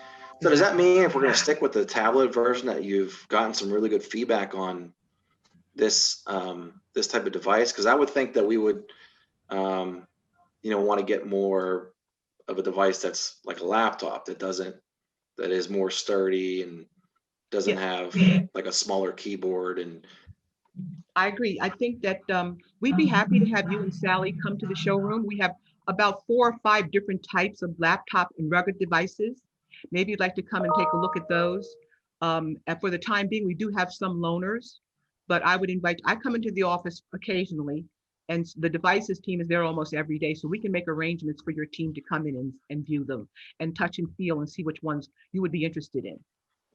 So does that mean if we're going to stick with the tablet version that you've gotten some really good feedback on this this type of device? Because I would think that we would, you know, want to get more of a device that's like a laptop that is more sturdy and doesn't have like a smaller keyboard. And I agree. I think that we'd be happy to have you and Sally come to the showroom. We have about 4 or 5 different types of laptop and rugged devices. Maybe you'd like to come and take a look at those. And for the time being, we do have some loaners, but I come into the office occasionally, and the devices team is there almost every day. So we can make arrangements for your team to come in and view them and touch and feel and see which ones you would be interested in.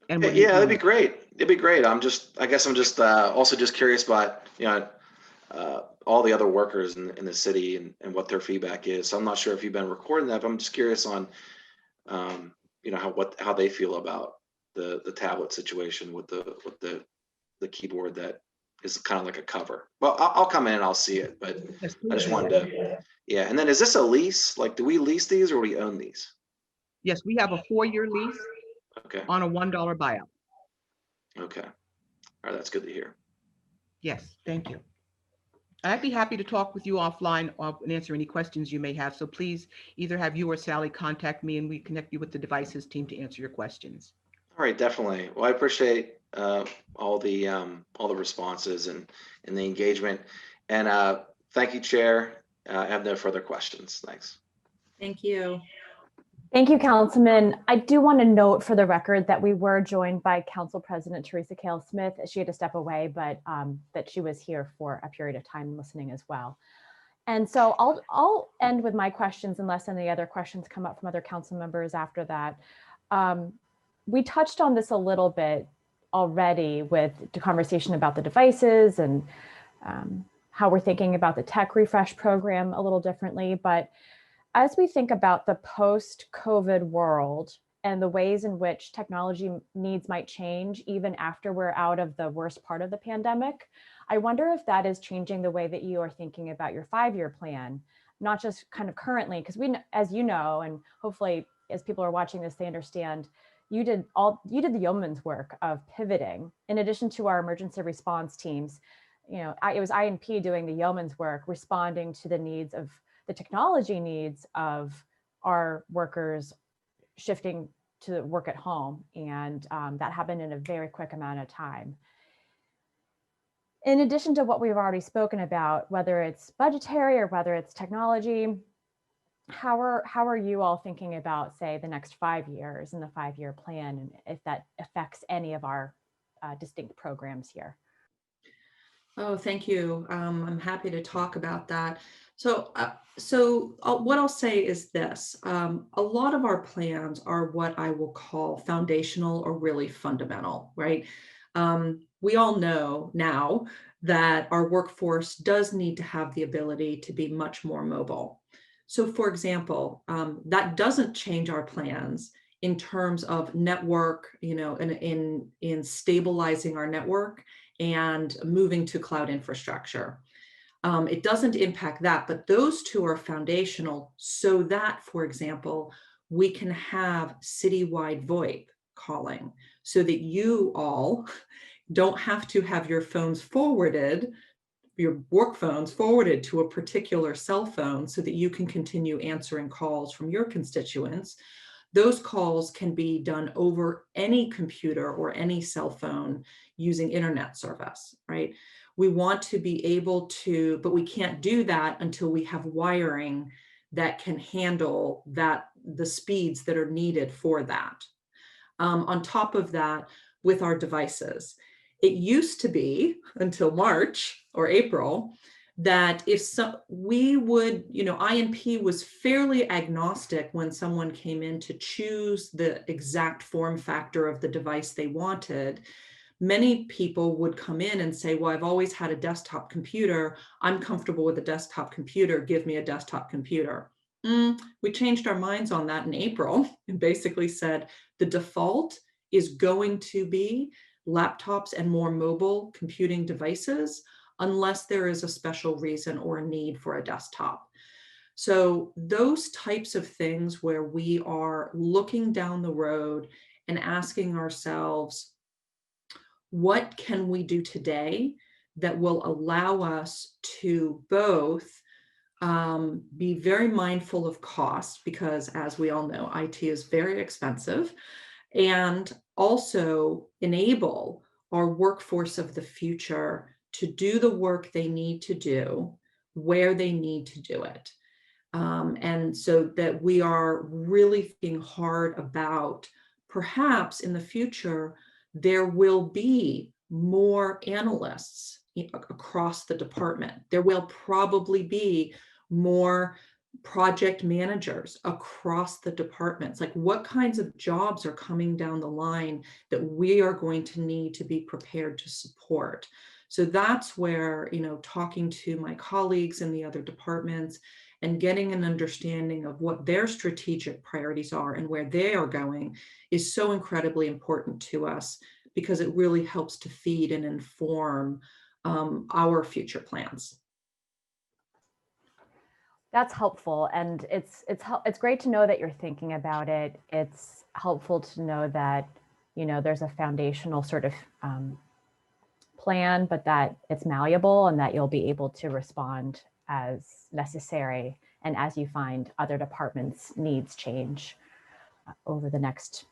And yeah, that'd be great. It'd be great. I guess I'm just also just curious about, you know, all the other workers in the city and what their feedback is. So I'm not sure if you've been recording that, but I'm just curious on, you know, how they feel about the tablet situation with the keyboard that is kind of like a cover. Well, I'll come in and I'll see it, but I just wanted to, yeah. And then is this a lease? Like, do we lease these or do we own these? Yes, we have a 4-year lease. Okay. On a $1 buyout. Okay. All right. That's good to hear. Yes, thank you. I'd be happy to talk with you offline and answer any questions you may have. So please either have you or Sally contact me and we connect you with the devices team to answer your questions. All right, definitely. Well, I appreciate all the responses and the engagement. And thank you, Chair. I have no further questions. Thanks. Thank you. Thank you, Councilman. I do want to note for the record that we were joined by Council President Teresa Kale Smith. She had to step away, but that she was here for a period of time listening as well. And so I'll end with my questions unless any other questions come up from other council members after that. We touched on this a little bit already with the conversation about the devices and how we're thinking about the tech refresh program a little differently. But as we think about the post-COVID world and the ways in which technology needs might change even after we're out of the worst part of the pandemic. I wonder if that is changing the way that you are thinking about your 5-year plan, not just kind of currently, because as you know, and hopefully as people are watching this, they understand, you did the yeoman's work of pivoting. In addition to our emergency response teams, it was INP doing the yeoman's work, responding to the needs of the technology needs of our workers shifting to work at home. And that happened in a very quick amount of time. In addition to what we've already spoken about, whether it's budgetary or whether it's technology, how are you all thinking about, say, the next 5 years in the 5-year plan, and if that affects any of our distinct programs here? Oh, thank you. I'm happy to talk about that. So what I'll say is this. A lot of our plans are what I will call foundational or really fundamental, right? We all know now that our workforce does need to have the ability to be much more mobile. So for example, that doesn't change our plans in terms of network, in stabilizing our network and moving to cloud infrastructure. It doesn't impact that, but those two are foundational so that, for example, we can have citywide VoIP calling so that you all don't have to have your phones forwarded, your work phones forwarded to a particular cell phone so that you can continue answering calls from your constituents. Those calls can be done over any computer or any cell phone using internet service, right? We want to be able to, but we can't do that until we have wiring that can handle the speeds that are needed for that. On top of that, with our devices, it used to be until March or April that we would, INP was fairly agnostic when someone came in to choose the exact form factor of the device they wanted. Many people would come in and say, well, I've always had a desktop computer. I'm comfortable with a desktop computer. Give me a desktop computer. We changed our minds on that in April and basically said the default is going to be laptops and more mobile computing devices, unless there is a special reason or a need for a desktop. So those types of things where we are looking down the road and asking ourselves, what can we do today that will allow us to both be very mindful of cost, because as we all know, IT is very expensive, and also enable our workforce of the future to do the work they need to do, where they need to do it. And so that we are really thinking hard about, perhaps in the future, there will be more analysts across the department. There will probably be more project managers across the departments. Like, what kinds of jobs are coming down the line that we are going to need to be prepared to support? So that's where, talking to my colleagues in the other departments and getting an understanding of what their strategic priorities are and where they are going is so incredibly important to us, because it really helps to feed and inform our future plans. That's helpful, and it's great to know that you're thinking about it. It's helpful to know that there's a foundational sort of plan, but that it's malleable and that you'll be able to respond as necessary and as you find other departments' needs change over the next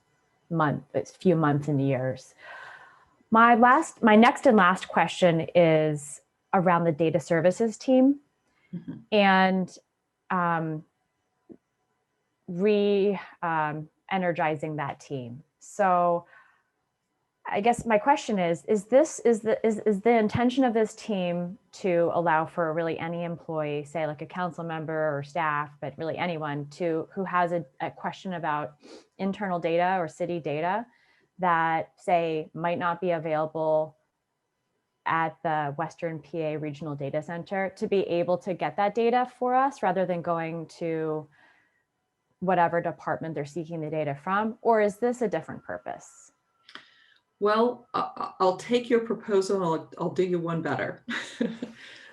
few months and years. My next and last question is around the data services team. Mm-hmm. And energizing that team. So I guess my question is the intention of this team to allow for really any employee, say like a council member or staff, but really anyone who has a question about internal data or city data that, say, might not be available at the Western PA Regional Data Center, to be able to get that data for us rather than going to whatever department they're seeking the data from, or is this a different purpose? Well, I'll take your proposal and I'll do you one better.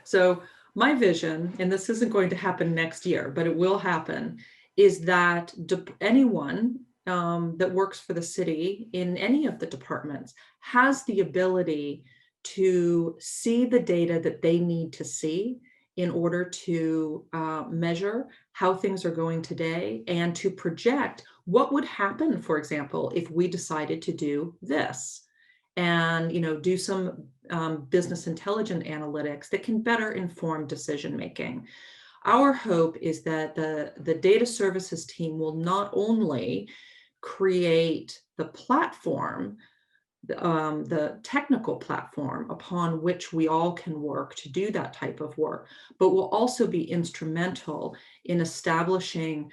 So my vision, and this isn't going to happen next year, but it will happen, is that anyone that works for the city in any of the departments has the ability to see the data that they need to see in order to measure how things are going today and to project what would happen, for example, if we decided to do this, and do some business intelligence analytics that can better inform decision making. Our hope is that the data services team will not only create the platform, the technical platform upon which we all can work to do that type of work, but will also be instrumental in establishing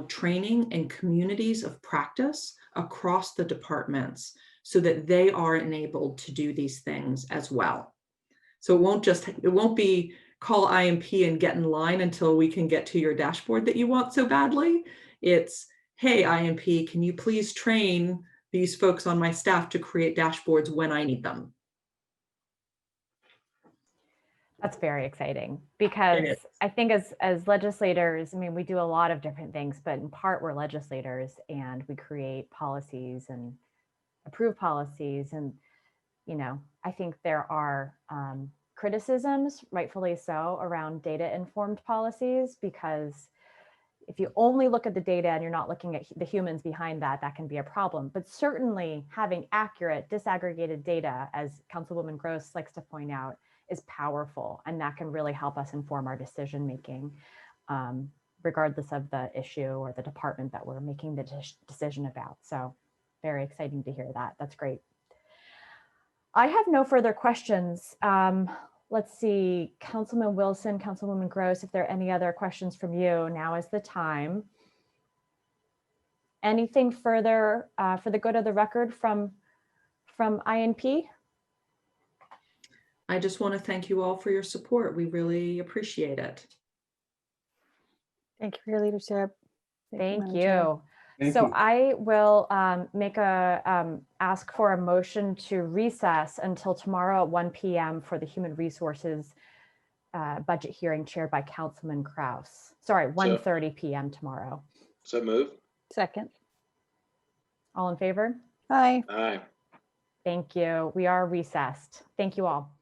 training and communities of practice across the departments so that they are enabled to do these things as well. So it won't be call IMP and get in line until we can get to your dashboard that you want so badly. It's, hey, IMP, can you please train these folks on my staff to create dashboards when I need them? That's very exciting, because I think as legislators, I mean, we do a lot of different things, but in part we're legislators and we create policies and approve policies. And, I think there are criticisms, rightfully so, around data informed policies, because if you only look at the data and you're not looking at the humans behind that, that can be a problem. But certainly having accurate, disaggregated data, as Councilwoman Gross likes to point out, is powerful. And that can really help us inform our decision making, regardless of the issue or the department that we're making the decision about. So very exciting to hear that. That's great. I have no further questions. Let's see, Councilman Wilson, Councilwoman Gross, if there are any other questions from you, now is the time. Anything further for the good of the record from INP? I just want to thank you all for your support. We really appreciate it. Thank you for your leadership. Thank Madam Chair. you. Thank So you. I will ask for a motion to recess until tomorrow at 1 p.m. for the Human Resources budget hearing chaired by Councilman Kraus. Sorry, 1:30 p.m. tomorrow. So move. Second. All in favor? Aye. Aye. Thank you. We are recessed. Thank you all.